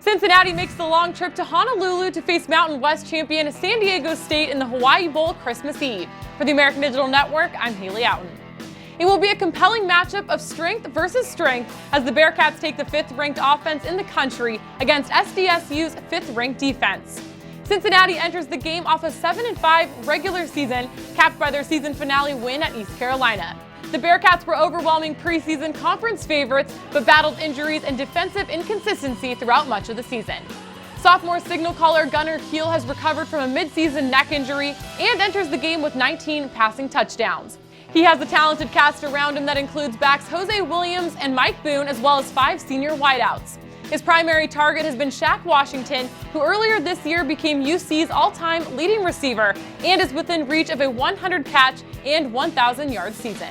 Cincinnati makes the long trip to Honolulu to face Mountain West champion San Diego State in the Hawaii Bowl Christmas Eve. For the American Digital Network, I'm Haley Outen. It will be a compelling matchup of strength versus strength as the Bearcats take the 5th-ranked offense in the country against SDSU's 5th-ranked defense. Cincinnati enters the game off a 7-5 regular season, capped by their season finale win at East Carolina. The Bearcats were overwhelming preseason conference favorites, but battled injuries and defensive inconsistency throughout much of the season. Sophomore signal caller Gunnar Kiel has recovered from a midseason neck injury and enters the game with 19 passing touchdowns. He has a talented cast around him that includes backs Jose Williams and Mike Boone, as well as 5 senior wideouts. His primary target has been Shaq Washington, who earlier this year became UC's all-time leading receiver and is within reach of a 100-catch and 1,000-yard season.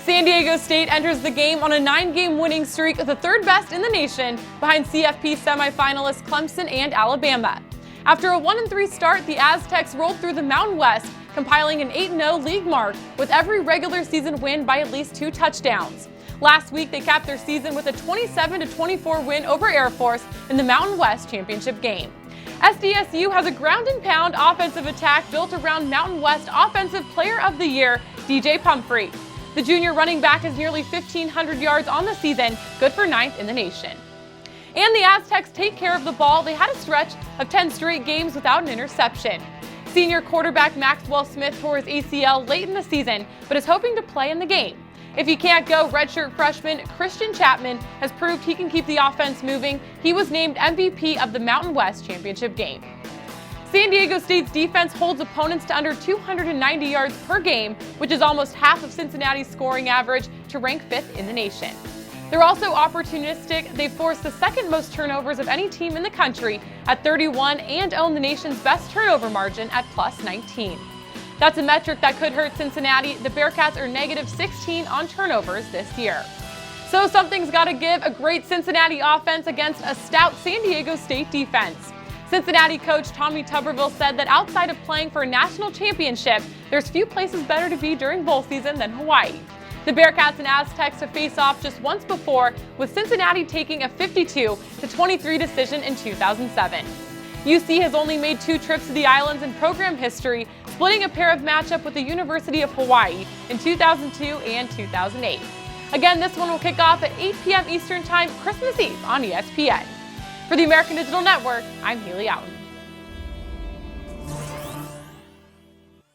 San Diego State enters the game on a 9-game winning streak, the 3rd best in the nation, behind CFP semifinalists Clemson and Alabama. After a 1-3 start, the Aztecs rolled through the Mountain West, compiling an 8-0 league mark with every regular season win by at least 2 touchdowns. Last week, they capped their season with a 27-24 win over Air Force in the Mountain West championship game. SDSU has a ground-and-pound offensive attack built around Mountain West Offensive Player of the Year, DJ Pumphrey. The junior running back has nearly 1,500 yards on the season, good for 9th in the nation. And the Aztecs take care of the ball. They had a stretch of 10 straight games without an interception. Senior quarterback Maxwell Smith tore his ACL late in the season, but is hoping to play in the game. If he can't go, redshirt freshman Christian Chapman has proved he can keep the offense moving. He was named MVP of the Mountain West championship game. San Diego State's defense holds opponents to under 290 yards per game, which is almost half of Cincinnati's scoring average, to rank 5th in the nation. They're also opportunistic. They forced the 2nd most turnovers of any team in the country at 31 and own the nation's best turnover margin at plus 19. That's a metric that could hurt Cincinnati. The Bearcats are negative 16 on turnovers this year. So something's got to give. A great Cincinnati offense against a stout San Diego State defense. Cincinnati coach Tommy Tuberville said that outside of playing for a national championship, there's few places better to be during bowl season than Hawaii. The Bearcats and Aztecs have faced off just once before, with Cincinnati taking a 52-23 decision in 2007. UC has only made 2 trips to the islands in program history, splitting a pair of matchup with the University of Hawaii in 2002 and 2008. Again, this one will kick off at 8 p.m. Eastern Time, Christmas Eve on ESPN. For the American Digital Network, I'm Haley Outen.